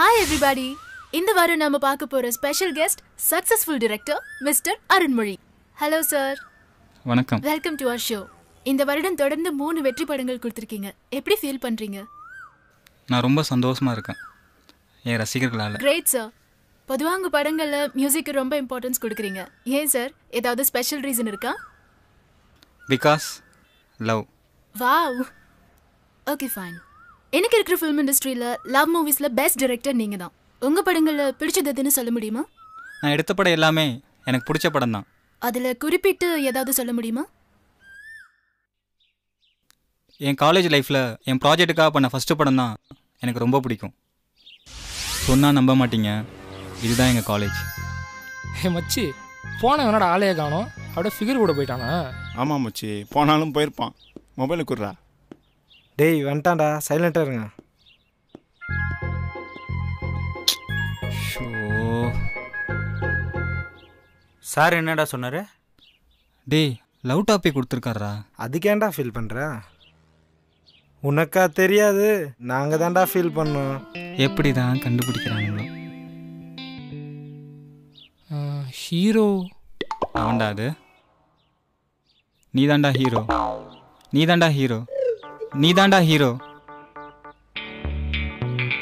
Hi everybody. இந்த வாரம் நாம பார்க்க போற special guest successful director mister Arunmozhi. Hello sir. வணக்கம். Welcome to our show. இந்த வருடம் தொடர்ந்து 3 வெற்றி படங்கள் கொடுத்திருக்கீங்க. எப்படி ஃபீல் பண்றீங்க? நான் ரொம்ப சந்தோஷமா இருக்கேன். என் ரசிகர்களால. Great sir. பொதுவா உங்க படங்கள்ல மியூசிக்கு ரொம்ப இம்பார்ட்டன்ஸ் கொடுக்குறீங்க. ஏன் சார்? ஏதாவது ஸ்பெஷல் ரீசன் இருக்கா? Because love. Wow. Okay fine. எனக்கு இருக்கிற ஃபிலிம் இண்டஸ்ட்ரியில் லவ் மூவிஸில் பெஸ்ட் டைரக்டர் நீங்கள் தான். உங்கள் படங்களில் பிடிச்சதுன்னு சொல்ல முடியுமா? நான் எடுத்த படம் எல்லாமே எனக்கு பிடிச்ச படம் தான். அதில் குறிப்பிட்டு ஏதாவது சொல்ல முடியுமா? என் காலேஜ் லைஃப்பில் என் ப்ராஜெக்ட்டுக்காக பண்ண ஃபஸ்ட்டு படம் தான் எனக்கு ரொம்ப பிடிக்கும். சொன்னால் நம்ப மாட்டீங்க, இதுதான் எங்கள் காலேஜ். மச்சி போன என்னோட ஆளையை காணோம், அப்படியே ஃபிகர் கூட போயிட்டானா? ஆமாம் மச்சி, போனாலும் போயிருப்பான். மொபைலை குடுறா. டேய் வந்துட்டான்டா, சைலண்டாக இருங்க. ஷோ சார் என்னடா சொன்னார்? டேய் லவ் டாபிக் கொடுத்துருக்காரா? அதுக்கேண்டா ஃபீல் பண்ணுற? உனக்கா தெரியாது, நாங்கள் தான்டா ஃபீல் பண்ணோம். எப்படி தான் கண்டுபிடிக்கிறாங்களோ. ஹீரோ அவன்டா அது. நீ தாண்டா ஹீரோ, நீ தாண்டா ஹீரோ, நீ தாண்டா ஹீரோ.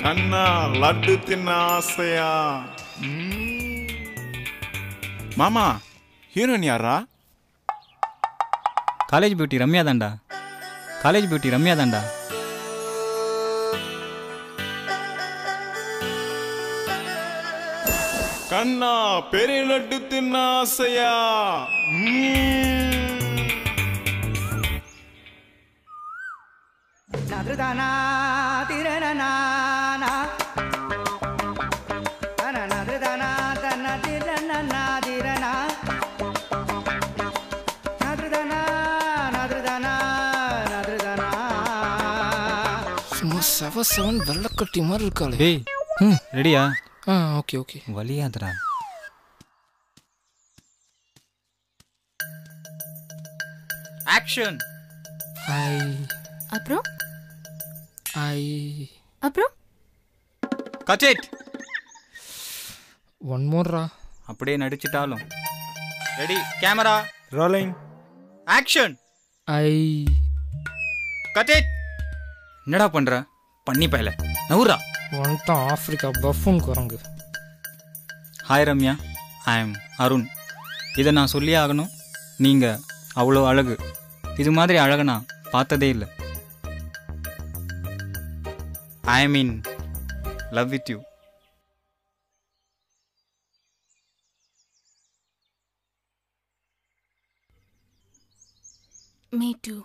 கண்ணா லட்டு தின்ன ஆசையா? மாமா ஹீரோயின் யாரா? காலேஜ் பியூட்டி ரம்யா தாண்டா, காலேஜ் பியூட்டி ரம்யா தாண்டா. கண்ணா பெரிய லட்டு தின்ன ஆசையா? நதுதானா திரணனா நதுதானா தன திரணனா திரணா நதுதானா நதுதானா நதுதானா. சும்மா செவன் வெள்ளக்கட்டி மாதிரி இருக்காளே. டேய் ரெடியா? Okay okay. வலியாதுடா. ஆக்ஷன். அப்புறம் அப்புறம் கட் இட். ஒன் மோர்ரா. அப்படியே நடிச்சிட்டாலும். Ready camera rolling action. Cut it. என்னடா பண்ற பண்ணி பயல நவுரா. வந்துட்டான் ஆப்பிரிக்கா பஃபூன் குரங்கு. Hi Ramya, I am Arun. இதை நான் சொல்லியே ஆகணும். நீங்கள் அவ்வளோ அழகு. இது மாதிரி அழகை நான் பார்த்ததே இல்லை. I am in love with you. Me too.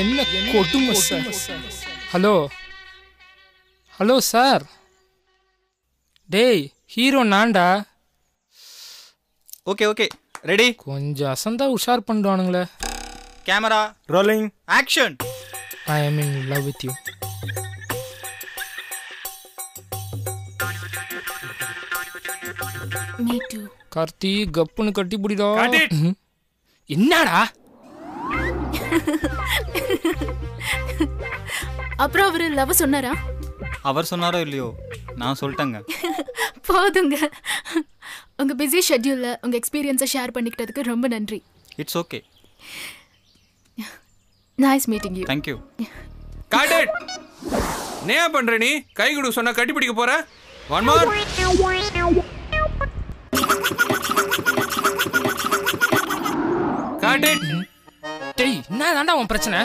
என்ன கொடுமை சார். Hello hello sir. டேய் ஹீரோ நான்டா. Okay okay ready. கொஞ்சம் அசந்தா உஷார் பண்ணுவானுங்களே. Camera rolling action. I am in love with you. Me too. Karthi கப்புன்னு கட்டி பிடிடா. என்னடா? அப்புறம் அவரு லவ் சொன்னாரா? அவர் சொன்னாரோ இல்லையோ, நான் சொல்லிட்டேங்க. போதுங்க. உங்க பிஸி ஷெட்யூல்ல உங்க எக்ஸ்பீரியன்ஸை ஷேர் பண்ணிக்கிட்டதுக்கு ரொம்ப நன்றி. It's okay. Nice meeting you. Thank you. Got it. என்ன பண்ற நீ? கை குடு சொன்னா கட்டி பிடிக்க போற? One more. Got it. டேய் என்ன தாண்டா உன் பிரச்சனை?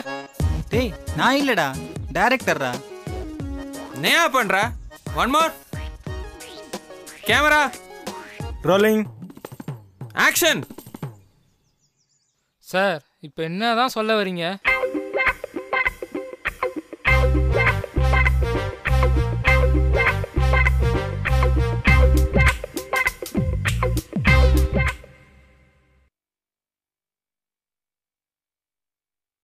டேய் நான் இல்லடா, டைரக்டர்ரா. என்ன பண்ற? One more. Camera rolling action. Sir இப்போ என்னதான் சொல்ல வரீங்க?